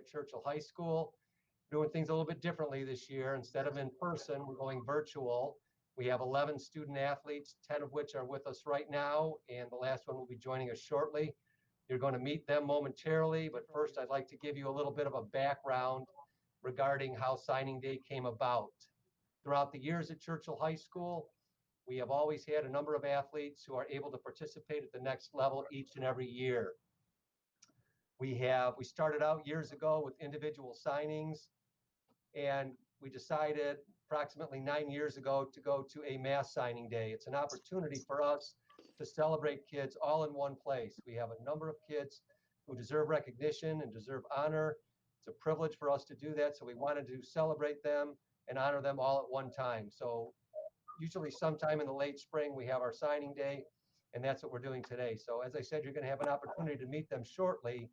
at Churchill High School. Doing things a little bit differently this year. Instead of in person, we're going virtual. We have 11 student athletes, 10 of which are with us right now, and the last one will be joining us shortly. You're going to meet them momentarily, but first I'd like to give you a little bit of a background regarding how signing day came about. Throughout the years at Churchill High School, we have always had a number of athletes who are able to participate at the next level each and every year. We started out years ago with individual signings, and we decided approximately 9 years ago to go to a mass signing day. It's an opportunity for us to celebrate kids all in one place. We have a number of kids who deserve recognition and deserve honor. It's a privilege for us to do that, so we wanted to celebrate them and honor them all at one time. So usually sometime in the late spring, we have our signing day, and that's what we're doing today. So as I said, you're going to have an opportunity to meet them shortly,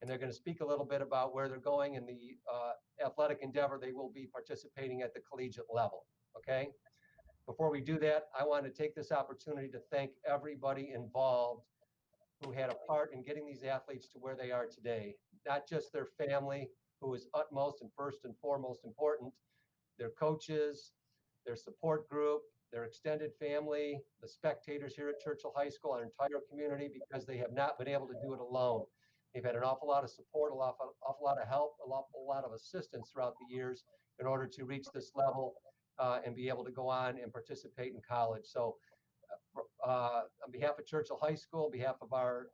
and they're going to speak a little bit about where they're going in the athletic endeavor they will be participating at the collegiate level, okay? Before we do that, I want to take this opportunity to thank everybody involved who had a part in getting these athletes to where they are today. Not just their family, who is utmost and first and foremost important, their coaches, their support group, their extended family, the spectators here at Churchill High School, our entire community, because they have not been able to do it alone. They've had an awful lot of support, an awful lot of help, a lot of assistance throughout the years in order to reach this level and be able to go on and participate in college. So on behalf of Churchill High School, on behalf of our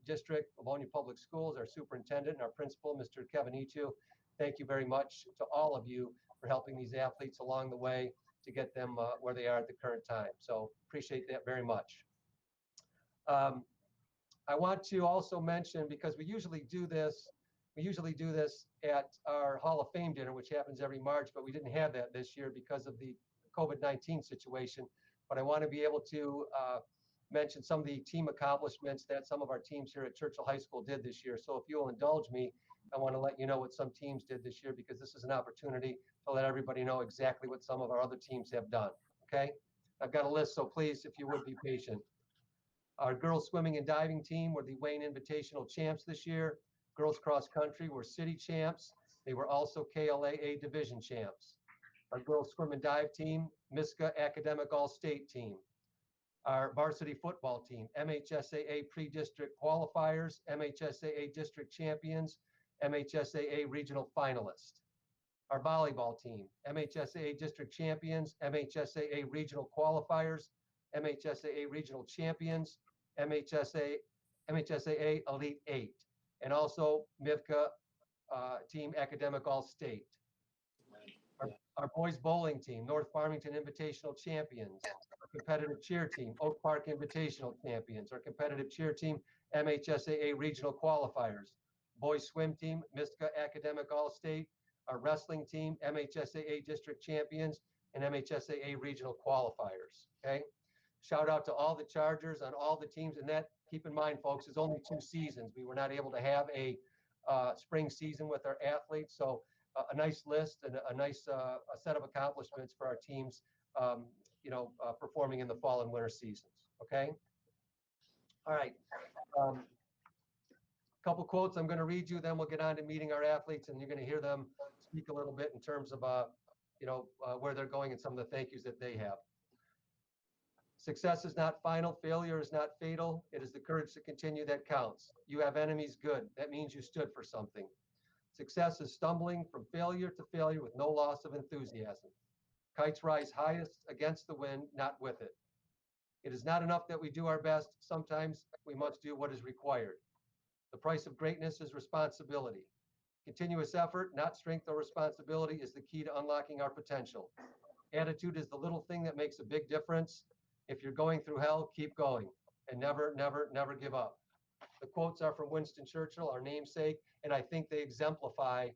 district, Livonia Public Schools, our superintendent and our principal, Mr. Kevin Ichu, thank you very much to all of you for helping these athletes along the way to get them where they are at the current time. So appreciate that very much. I want to also mention, because we usually do this at our Hall of Fame dinner, which happens every March, but we didn't have that this year because of the COVID-19 situation. But I want to be able to mention some of the team accomplishments that some of our teams here at Churchill High School did this year. So if you'll indulge me, I want to let you know what some teams did this year, because this is an opportunity to let everybody know exactly what some of our other teams have done, okay? I've got a list, so please, if you would be patient. Our girls swimming and diving team were the Wayne Invitational champs this year. Girls cross country were city champs. They were also KLAA division champs. Our girls swim and dive team, MISCA Academic All-State team. Our varsity football team, MHSAA pre-district qualifiers, MHSAA district champions, MHSAA regional finalists. Our volleyball team, MHSAA district champions, MHSAA regional qualifiers, MHSAA regional champions, MHSAA Elite 8, and also MIVCA team Academic All-State. Our boys bowling team, North Farmington Invitational champions. Our competitive cheer team, Oak Park Invitational champions. Our competitive cheer team, MHSAA regional qualifiers. Boys swim team, MISCA Academic All-State. Our wrestling team, MHSAA district champions and MHSAA regional qualifiers, okay? Shout out to all the Chargers on all the teams, and that, keep in mind, folks, is only 2 seasons. We were not able to have a spring season with our athletes, so a nice list and a nice a set of accomplishments for our teams, performing in the fall and winter seasons, okay? All right. Couple quotes I'm going to read you, then we'll get on to meeting our athletes, and you're going to hear them speak a little bit in terms of, where they're going and some of the thank yous that they have. Success is not final. Failure is not fatal. It is the courage to continue that counts. You have enemies, good. That means you stood for something. Success is stumbling from failure to failure with no loss of enthusiasm. Kites rise highest against the wind, not with it. It is not enough that we do our best. Sometimes we must do what is required. The price of greatness is responsibility. Continuous effort, not strength or responsibility, is the key to unlocking our potential. Attitude is the little thing that makes a big difference. If you're going through hell, keep going and never, never, never give up. The quotes are from Winston Churchill, our namesake, and I think they exemplify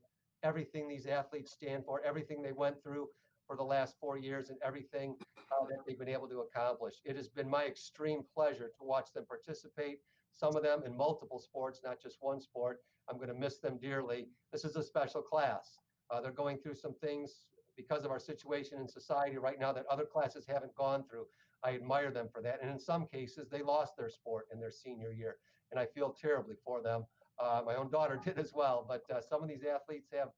everything these athletes stand for, everything they went through for the last 4 years, and everything that they've been able to accomplish. It has been my extreme pleasure to watch them participate, some of them in multiple sports, not just one sport. I'm going to miss them dearly. This is a special class. They're going through some things because of our situation in society right now that other classes haven't gone through. I admire them for that. And in some cases, they lost their sport in their senior year. And I feel terribly for them. My own daughter did as well. But some of these athletes have,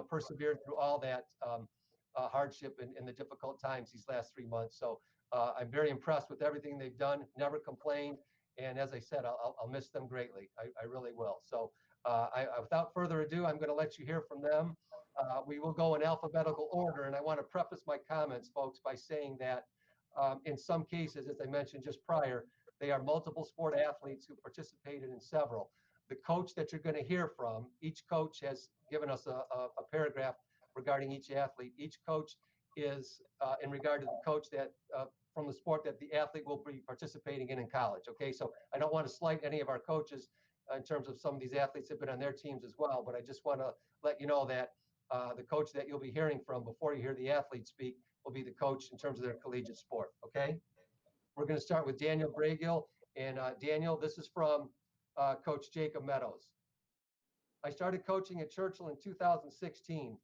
persevered through all that hardship and the difficult times these last 3 months. So I'm very impressed with everything they've done. Never complained. And as I said, I'll miss them greatly. I really will. So without further ado, I'm going to let you hear from them. We will go in alphabetical order, and I want to preface my comments, folks, by saying that in some cases, as I mentioned just prior, they are multiple sport athletes who participated in several. The coach that you're going to hear from, each coach has given us a paragraph regarding each athlete. Each coach is in regard to the coach that from the sport that the athlete will be participating in college. Okay, so I don't want to slight any of our coaches in terms of some of these athletes have been on their teams as well, but I just want to let you know that the coach that you'll be hearing from before you hear the athlete speak will be the coach in terms of their collegiate sport. Okay, we're going to start with Daniel Bragiel. And Daniel, this is from Coach Jacob Meadows. I started coaching at Churchill in 2016,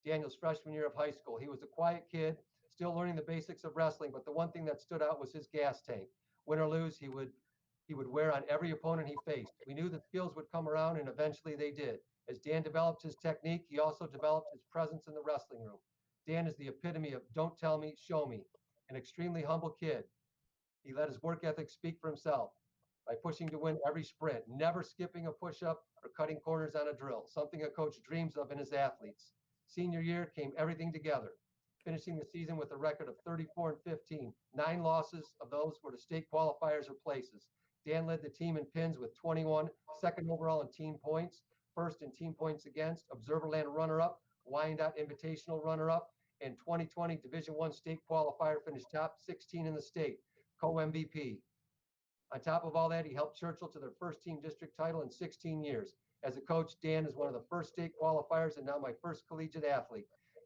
Daniel's freshman year of high school. He was a quiet kid, still learning the basics of wrestling, but the one thing that stood out was his gas tank. Win or lose, he would wear on every opponent he faced. We knew that skills would come around, and eventually they did. As Dan developed his technique, he also developed his presence in the wrestling room. Dan is the epitome of don't tell me, show me. An extremely humble kid. He let his work ethic speak for himself by pushing to win every sprint, never skipping a push-up or cutting corners on a drill, something a coach dreams of in his athletes. Senior year came everything together, finishing the season with a record of 34-15. 9 losses of those were to state qualifiers or places. Dan led the team in pins with 21, second overall in team points, first in team points against, Observerland runner-up, Wyandotte Invitational runner-up, and 2020 Division I state qualifier finished top 16 in the state, co-MVP. On top of all that, he helped Churchill to their first team district title in 16 years. As a coach, Dan is one of the first state qualifiers and now my first collegiate athlete.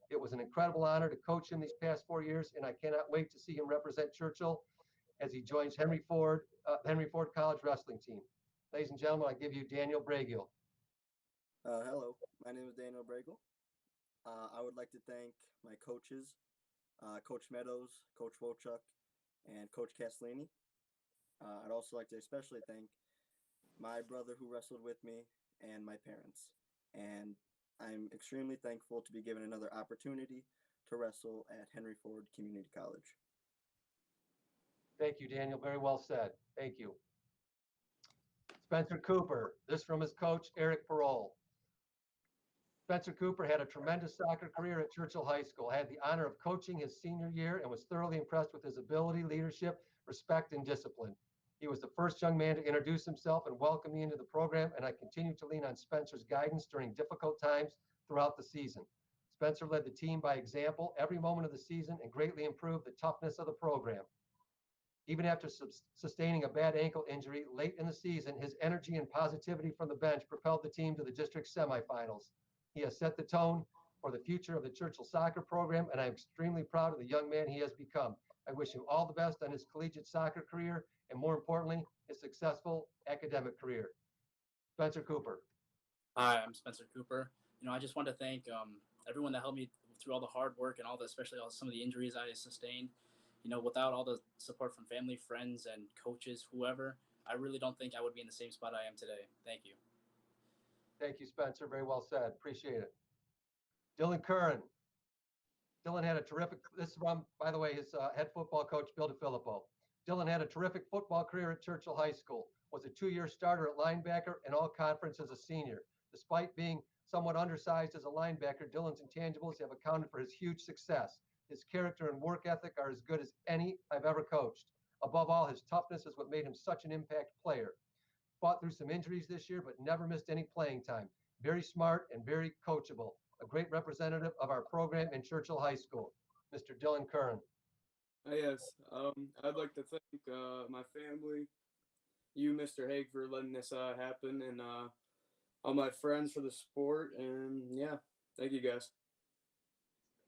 It was an incredible honor to coach him these past 4 years, and I cannot wait to see him represent Churchill as he joins Henry Ford College wrestling team. Ladies and gentlemen, I give you Daniel Bragiel. Hello, my name is Daniel Bragiel. I would like to thank my coaches, Coach Meadows, Coach Wochuk, and Coach Castellini. I'd also like to especially thank my brother who wrestled with me and my parents. And I'm extremely thankful to be given another opportunity to wrestle at Henry Ford Community College. Thank you, Daniel. Very well said. Thank you. Spencer Cooper, this from his coach, Eric Parole. Spencer Cooper had a tremendous soccer career at Churchill High School. I had the honor of coaching his senior year and was thoroughly impressed with his ability, leadership, respect, and discipline. He was the first young man to introduce himself and welcome me into the program, and I continue to lean on Spencer's guidance during difficult times throughout the season. Spencer led the team by example every moment of the season and greatly improved the toughness of the program. Even after sustaining a bad ankle injury late in the season, his energy and positivity from the bench propelled the team to the district semifinals. He has set the tone for the future of the Churchill soccer program, and I'm extremely proud of the young man he has become. I wish him all the best on his collegiate soccer career, and more importantly, his successful academic career. Spencer Cooper. Hi, I'm Spencer Cooper. I just want to thank everyone that helped me through all the hard work and especially some of the injuries I sustained. Without all the support from family, friends, and coaches, whoever, I really don't think I would be in the same spot I am today. Thank you. Thank you, Spencer. Very well said. Appreciate it. Dylan Curran. Dylan had a terrific, this is from, by the way, his head football coach, Bill DeFilippo. Dylan had a terrific football career at Churchill High School, was a 2-year starter at linebacker and all conference as a senior. Despite being somewhat undersized as a linebacker, Dylan's intangibles have accounted for his huge success. His character and work ethic are as good as any I've ever coached. Above all, his toughness is what made him such an impact player. Fought through some injuries this year, but never missed any playing time. Very smart and very coachable. A great representative of our program in Churchill High School. Mr. Dylan Curran. Yes, I'd like to thank my family, you, Mr. Haig, for letting this happen, and all my friends for the support, and yeah, thank you guys.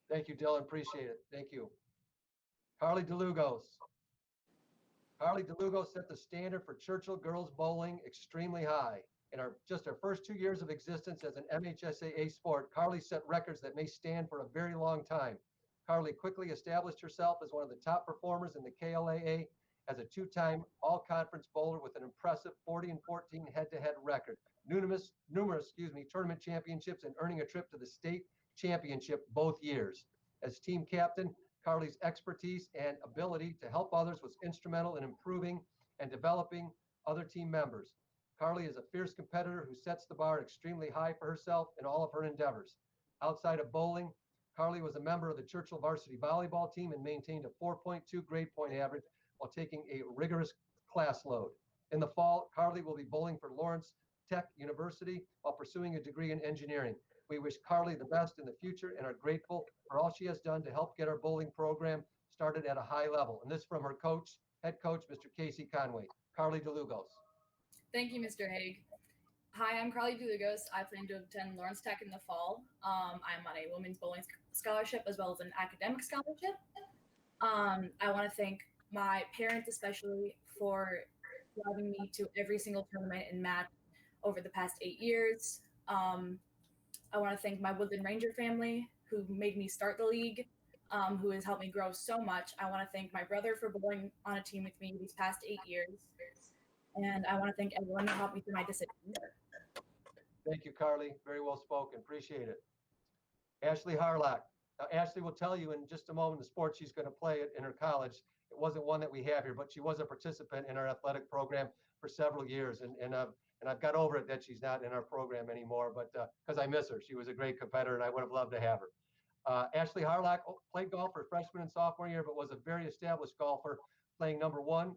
Thank you, Dylan. Appreciate it. Thank you. Carly DeLugos. Carly DeLugos set the standard for Churchill girls bowling extremely high. In just our first 2 years of existence as an MHSAA sport, Carly set records that may stand for a very long time. Carly quickly established herself as one of the top performers in the KLAA as a 2-time all-conference bowler with an impressive 40-14 head-to-head record. numerous tournament championships and earning a trip to the state championship both years. As team captain, Carly's expertise and ability to help others was instrumental in improving and developing other team members. Carly is a fierce competitor who sets the bar extremely high for herself in all of her endeavors. Outside of bowling, Carly was a member of the Churchill varsity volleyball team and maintained a 4.2 grade point average while taking a rigorous class load. In the fall, Carly will be bowling for Lawrence Tech University while pursuing a degree in engineering. We wish Carly the best in the future and are grateful for all she has done to help get our bowling program started at a high level. And this from her coach, head coach, Mr. Casey Conway. Carly DeLugos. Thank you, Mr. Haig. Hi, I'm Carly DeLugos. I plan to attend Lawrence Tech in the fall. I'm on a women's bowling scholarship as well as an academic scholarship. I want to thank my parents especially for driving me to every single tournament and match over the past 8 years. I want to thank my Woodland Ranger family who made me start the league, who has helped me grow so much. I want to thank my brother for bowling on a team with me these past 8 years. And I want to thank everyone who helped me through my decision. Thank you, Carly. Very well spoken. Appreciate it. Ashley Harlock. Now, Ashley will tell you in just a moment the sport she's going to play in her college. It wasn't one that we have here, but she was a participant in our athletic program for several years. And I've got over it that she's not in our program anymore, but because I miss her. She was a great competitor, and I would have loved to have her. Ashley Harlock played golf her freshman and sophomore year, but was a very established golfer, playing number one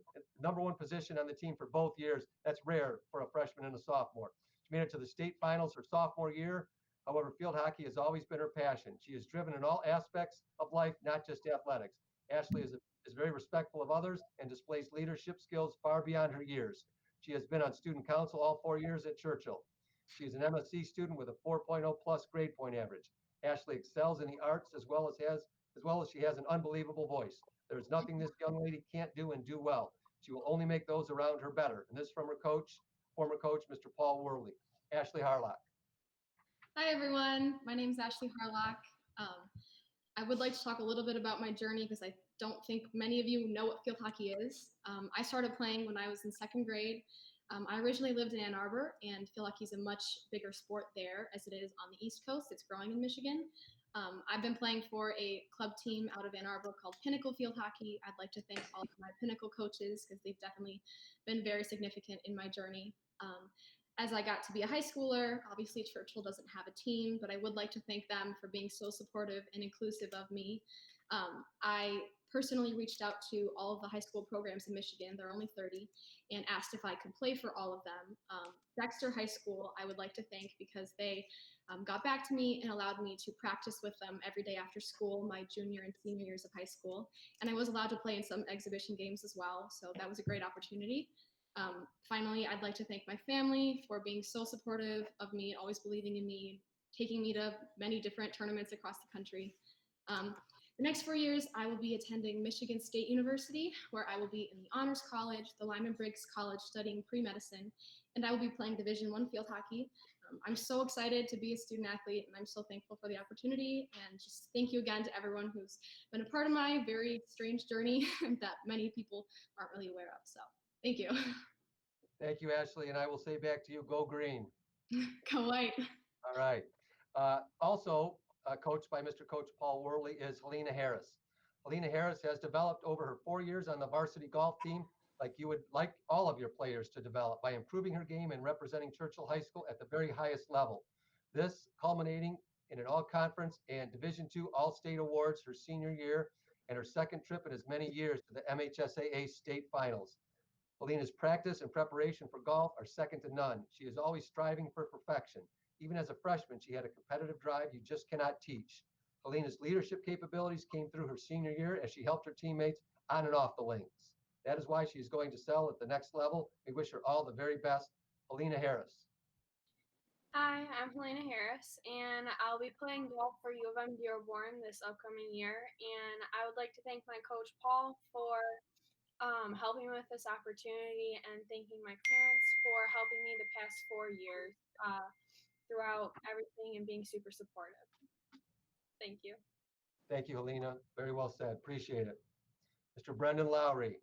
position on the team for both years. That's rare for a freshman and a sophomore. She made it to the state finals her sophomore year. However, field hockey has always been her passion. She is driven in all aspects of life, not just athletics. Ashley is very respectful of others and displays leadership skills far beyond her years. She has been on student council all 4 years at Churchill. She is an MSc student with a 4.0 plus grade point average. Ashley excels in the arts as well as she has an unbelievable voice. There's nothing this young lady can't do and do well. She will only make those around her better. And this from her coach, former coach, Mr. Paul Worley. Ashley Harlock. Hi, everyone. My name is Ashley Harlock. I would like to talk a little bit about my journey because I don't think many of you know what field hockey is. I started playing when I was in second grade. I originally lived in Ann Arbor, and field hockey is a much bigger sport there as it is on the East Coast. It's growing in Michigan. I've been playing for a club team out of Ann Arbor called Pinnacle Field Hockey. I'd like to thank all of my Pinnacle coaches because they've definitely been very significant in my journey. As I got to be a high schooler, obviously Churchill doesn't have a team, but I would like to thank them for being so supportive and inclusive of me. I personally reached out to all of the high school programs in Michigan, there are only 30, and asked if I could play for all of them. Dexter High School, I would like to thank because they got back to me and allowed me to practice with them every day after school, my junior and senior years of high school. And I was allowed to play in some exhibition games as well, so that was a great opportunity. Finally, I'd like to thank my family for being so supportive of me, always believing in me, taking me to many different tournaments across the country. The next 4 years, I will be attending Michigan State University, where I will be in the Honors College, the Lyman Briggs College, studying pre-medicine, and I will be playing Division I field hockey. I'm so excited to be a student athlete, and I'm so thankful for the opportunity. And just thank you again to everyone who's been a part of my very strange journey that many people aren't really aware of. So thank you. Thank you, Ashley. And I will say back to you, go green. Go white. All right. Also, coached by Mr. Coach Paul Worley is Helena Harris. Helena Harris has developed over her 4 years on the varsity golf team like you would like all of your players to develop by improving her game and representing Churchill High School at the very highest level. This culminating in an all-conference and Division II All-State Awards her senior year and her second trip in as many years to the MHSAA State Finals. Helena's practice and preparation for golf are second to none. She is always striving for perfection. Even as a freshman, she had a competitive drive you just cannot teach. Helena's leadership capabilities came through her senior year as she helped her teammates on and off the links. That is why she is going to excel at the next level. We wish her all the very best. Helena Harris. Hi, I'm Helena Harris, and I'll be playing golf for U of M Dearborn this upcoming year. And I would like to thank my coach, Paul, for helping me with this opportunity, and thanking my parents for helping me the past 4 years throughout everything and being super supportive. Thank you. Thank you, Helena. Very well said. Appreciate it. Mr. Brendan Lowry.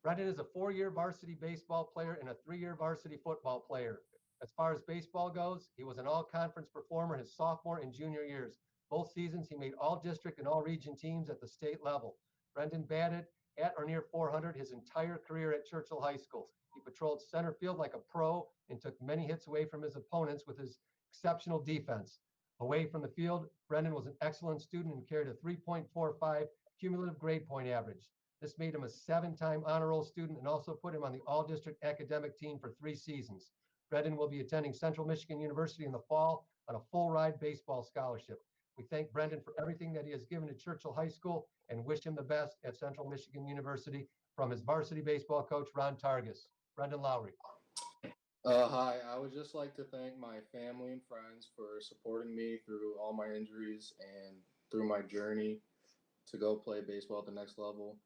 Brendan is a 4-year varsity baseball player and a 3-year varsity football player. As far as baseball goes, he was an all-conference performer his sophomore and junior years. Both seasons, he made all-district and all-region teams at the state level. Brendan batted at or near 400 his entire career at Churchill High School. He patrolled center field like a pro and took many hits away from his opponents with his exceptional defense. Away from the field, Brendan was an excellent student and carried a 3.45 cumulative grade point average. This made him a 7-time honor roll student and also put him on the all-district academic team for 3 seasons. Brendan will be attending Central Michigan University in the fall on a full-ride baseball scholarship. We thank Brendan for everything that he has given to Churchill High School and wish him the best at Central Michigan University from his varsity baseball coach, Ron Targus. Brendan Lowry. Hi, I would just like to thank my family and friends for supporting me through all my injuries and through my journey to go play baseball at the next level.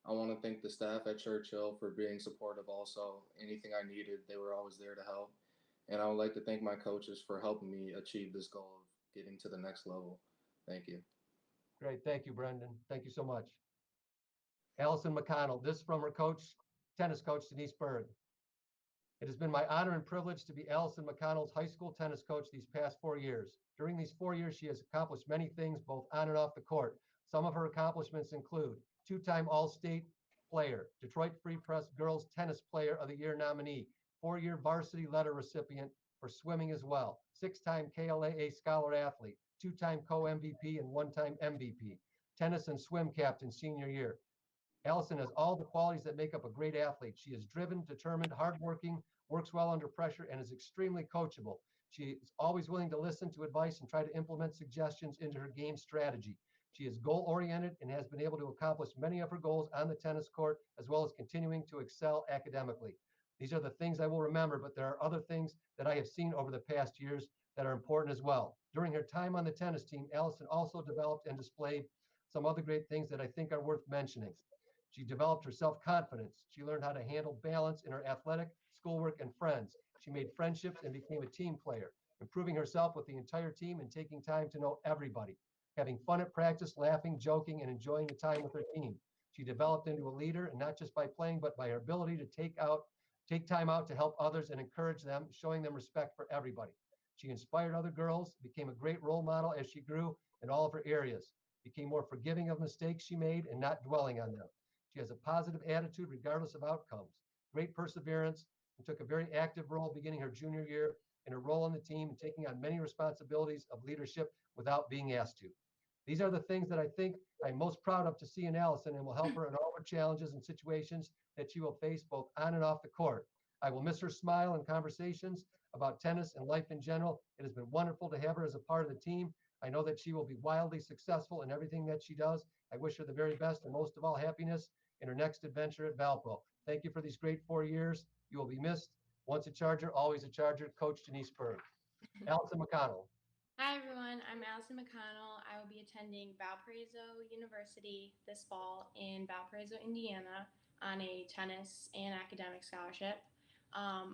I want to thank the staff at Churchill for being supportive also. Anything I needed, they were always there to help. And I would like to thank my coaches for helping me achieve this goal of getting to the next level. Thank you. Great. Thank you, Brendan. Thank you so much. Allison McConnell, this from her coach, tennis coach, Denise Berg. It has been my honor and privilege to be Allison McConnell's high school tennis coach these past 4 years. During these 4 years, she has accomplished many things both on and off the court. Some of her accomplishments include 2-time All-State player, Detroit Free Press Girls Tennis Player of the Year nominee, 4-year varsity letter recipient for swimming as well, 6-time KLAA Scholar Athlete, 2-time co-MVP and 1-time MVP, tennis and swim captain senior year. Allison has all the qualities that make up a great athlete. She is driven, determined, hardworking, works well under pressure, and is extremely coachable. She is always willing to listen to advice and try to implement suggestions into her game strategy. She is goal-oriented and has been able to accomplish many of her goals on the tennis court, as well as continuing to excel academically. These are the things I will remember, but there are other things that I have seen over the past years that are important as well. During her time on the tennis team, Allison also developed and displayed some other great things that I think are worth mentioning. She developed her self-confidence. She learned how to handle balance in her athletic, schoolwork, and friends. She made friendships and became a team player, improving herself with the entire team and taking time to know everybody, having fun at practice, laughing, joking, and enjoying the time with her team. She developed into a leader, and not just by playing, but by her ability to take time out to help others and encourage them, showing them respect for everybody. She inspired other girls, became a great role model as she grew in all of her areas, became more forgiving of mistakes she made and not dwelling on them. She has a positive attitude regardless of outcomes, great perseverance, and took a very active role beginning her junior year in her role on the team and taking on many responsibilities of leadership without being asked to. These are the things that I think I'm most proud of to see in Allison and will help her in all her challenges and situations that she will face both on and off the court. I will miss her smile and conversations about tennis and life in general. It has been wonderful to have her as a part of the team. I know that she will be wildly successful in everything that she does. I wish her the very best and most of all happiness in her next adventure at Valpo. Thank you for these great 4 years. You will be missed. Once a Charger, always a Charger. Coach Denise Berg. Allison McConnell. Hi everyone, I'm Allison McConnell. I will be attending Valparaiso University this fall in Valparaiso, Indiana on a tennis and academic scholarship.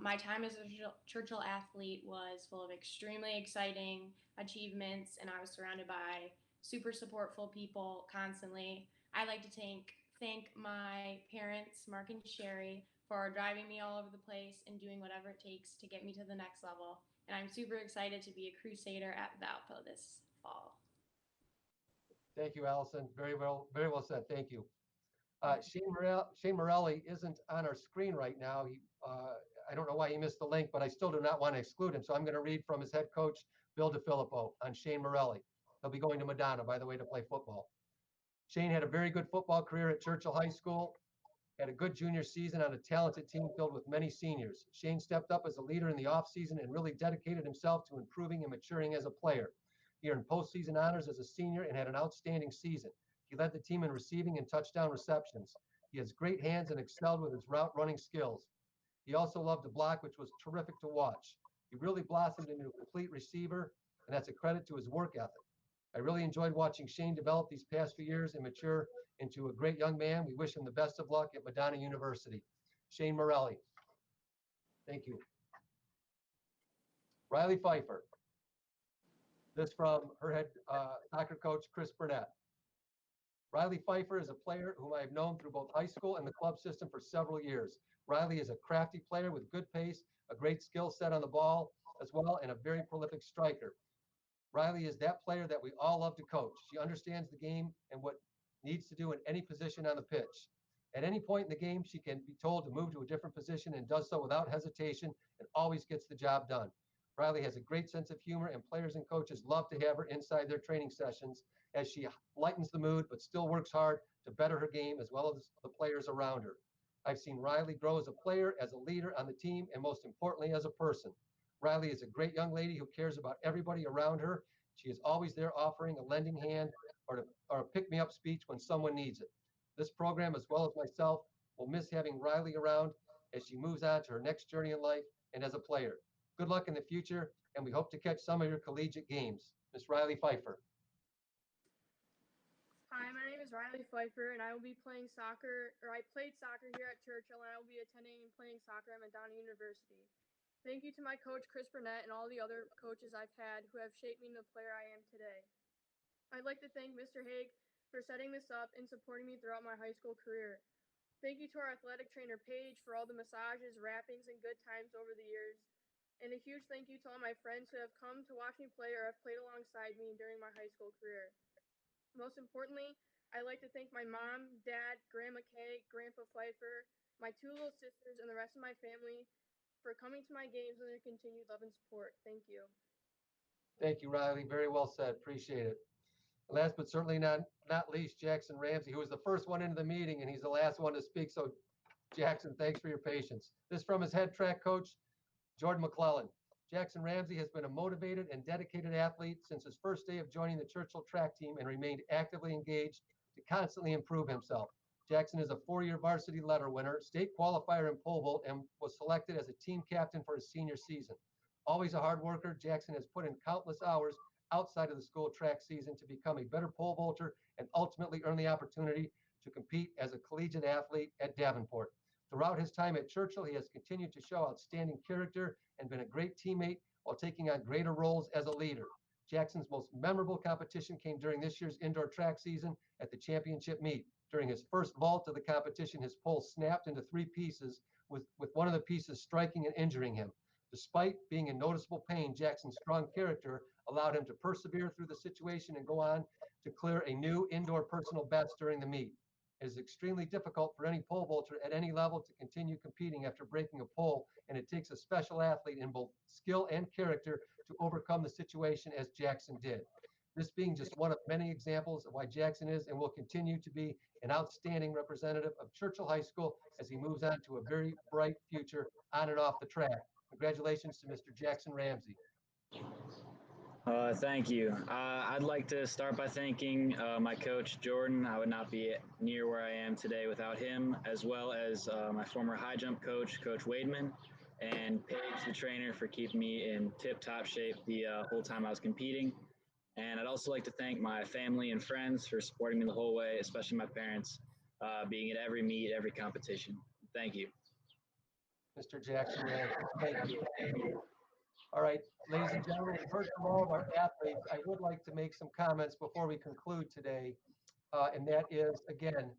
My time as a Churchill athlete was full of extremely exciting achievements, and I was surrounded by super supportful people constantly. I'd like to thank my parents, Mark and Sherry, for driving me all over the place and doing whatever it takes to get me to the next level. And I'm super excited to be a Crusader at Valpo this fall. Thank you, Allison. Very well said. Thank you. Shane Morelli isn't on our screen right now. I don't know why he missed the link, but I still do not want to exclude him. So I'm going to read from his head coach, Bill DeFilippo, on Shane Morelli. He'll be going to Madonna, by the way, to play football. Shane had a very good football career at Churchill High School, had a good junior season on a talented team filled with many seniors. Shane stepped up as a leader in the offseason and really dedicated himself to improving and maturing as a player. He earned postseason honors as a senior and had an outstanding season. He led the team in receiving and touchdown receptions. He has great hands and excelled with his route running skills. He also loved to block, which was terrific to watch. He really blossomed into a complete receiver, and that's a credit to his work ethic. I really enjoyed watching Shane develop these past few years and mature into a great young man. We wish him the best of luck at Madonna University. Shane Morelli. Thank you. Riley Pfeiffer. This from her head soccer coach, Chris Burnett. Riley Pfeiffer is a player whom I have known through both high school and the club system for several years. Riley is a crafty player with good pace, a great skill set on the ball as well, and a very prolific striker. Riley is that player that we all love to coach. She understands the game and what needs to do in any position on the pitch. At any point in the game, she can be told to move to a different position and does so without hesitation and always gets the job done. Riley has a great sense of humor, and players and coaches love to have her inside their training sessions as she lightens the mood but still works hard to better her game as well as the players around her. I've seen Riley grow as a player, as a leader on the team, and most importantly, as a person. Riley is a great young lady who cares about everybody around her. She is always there offering a lending hand or a pick-me-up speech when someone needs it. This program, as well as myself, will miss having Riley around as she moves on to her next journey in life and as a player. Good luck in the future, and we hope to catch some of your collegiate games. Miss Riley Pfeiffer. Hi, my name is Riley Pfeiffer, and I will be playing soccer, or I played soccer here at Churchill, and I will be attending and playing soccer at Madonna University. Thank you to my coach, Chris Burnett, and all the other coaches I've had who have shaped me into the player I am today. I'd like to thank Mr. Haig for setting this up and supporting me throughout my high school career. Thank you to our athletic trainer, Paige, for all the massages, wrappings, and good times over the years. And a huge thank you to all my friends who have come to watch me play or have played alongside me during my high school career. Most importantly, I'd like to thank my mom, dad, Grandma Kay, Grandpa Pfeiffer, my two little sisters, and the rest of my family for coming to my games and their continued love and support. Thank you. Thank you, Riley. Very well said. Appreciate it. Last but certainly not least, Jackson Ramsey, who was the first one into the meeting, and he's the last one to speak. So, Jackson, thanks for your patience. This from his head track coach, Jordan McClellan. Jackson Ramsey has been a motivated and dedicated athlete since his first day of joining the Churchill track team and remained actively engaged to constantly improve himself. Jackson is a 4-year varsity letter winner, state qualifier in pole vault, and was selected as a team captain for his senior season. Always a hard worker, Jackson has put in countless hours outside of the school track season to become a better pole vaulter and ultimately earn the opportunity to compete as a collegiate athlete at Davenport. Throughout his time at Churchill, he has continued to show outstanding character and been a great teammate while taking on greater roles as a leader. Jackson's most memorable competition came during this year's indoor track season at the championship meet. During his first vault of the competition, his pole snapped into 3 pieces, with one of the pieces striking and injuring him. Despite being in noticeable pain, Jackson's strong character allowed him to persevere through the situation and go on to clear a new indoor personal best during the meet. It is extremely difficult for any pole vaulter at any level to continue competing after breaking a pole, and it takes a special athlete in both skill and character to overcome the situation as Jackson did. This being just one of many examples of why Jackson is and will continue to be an outstanding representative of Churchill High School as he moves on to a very bright future on and off the track. Congratulations to Mr. Jackson Ramsey. Thank you. I'd like to start by thanking my coach, Jordan. I would not be near where I am today without him, as well as my former high jump coach, Coach Wademan, and Paige, the trainer, for keeping me in tip-top shape the whole time I was competing. And I'd also like to thank my family and friends for supporting me the whole way, especially my parents, being at every meet, every competition. Thank you. Mr. Jackson Ramsey, thank you. All right, ladies and gentlemen, we've heard from all of our athletes. I would like to make some comments before we conclude today, and that is, again,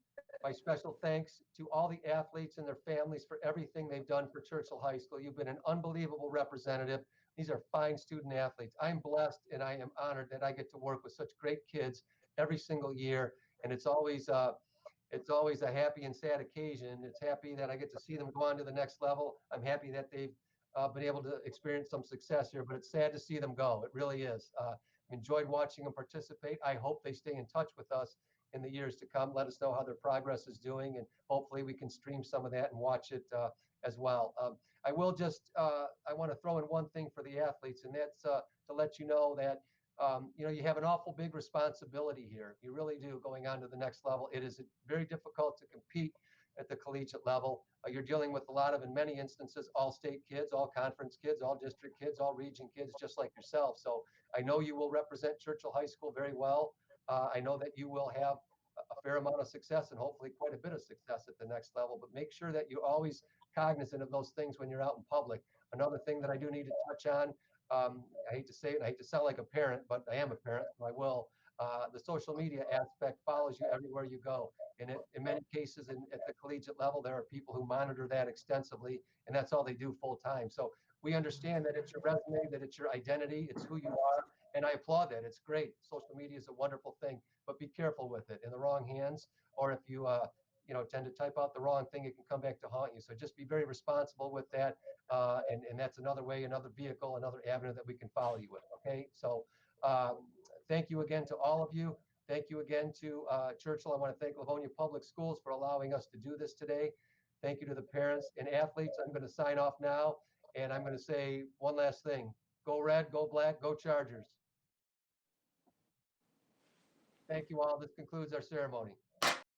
my special thanks to all the athletes and their families for everything they've done for Churchill High School. You've been an unbelievable representative. These are fine student athletes. I'm blessed and I am honored that I get to work with such great kids every single year, and it's always a happy and sad occasion. It's happy that I get to see them go on to the next level. I'm happy that they've been able to experience some success here, but it's sad to see them go. It really is. Enjoyed watching them participate. I hope they stay in touch with us in the years to come. Let us know how their progress is doing, and hopefully we can stream some of that and watch it as well. I will just, I want to throw in one thing for the athletes, and that's to let you know that you have an awful big responsibility here. You really do, going on to the next level. It is very difficult to compete at the collegiate level. You're dealing with a lot of, in many instances, all state kids, all conference kids, all district kids, all region kids, just like yourself. So I know you will represent Churchill High School very well. I know that you will have a fair amount of success and hopefully quite a bit of success at the next level, but make sure that you're always cognizant of those things when you're out in public. Another thing that I do need to touch on, I hate to say it, I hate to sound like a parent, but I am a parent, so I will. the social media aspect follows you everywhere you go. And in many cases, at the collegiate level, there are people who monitor that extensively, and that's all they do full time. So we understand that it's your resume, that it's your identity, it's who you are, and I applaud that. It's great. Social media is a wonderful thing, but be careful with it. In the wrong hands, or if you tend to type out the wrong thing, it can come back to haunt you. So just be very responsible with that, and that's another way, another vehicle, another avenue that we can follow you with. Okay, so thank you again to all of you. Thank you again to Churchill. I want to thank Livonia Public Schools for allowing us to do this today. Thank you to the parents and athletes. I'm going to sign off now, and I'm going to say one last thing. Go Red, go Black, go Chargers. Thank you all. This concludes our ceremony.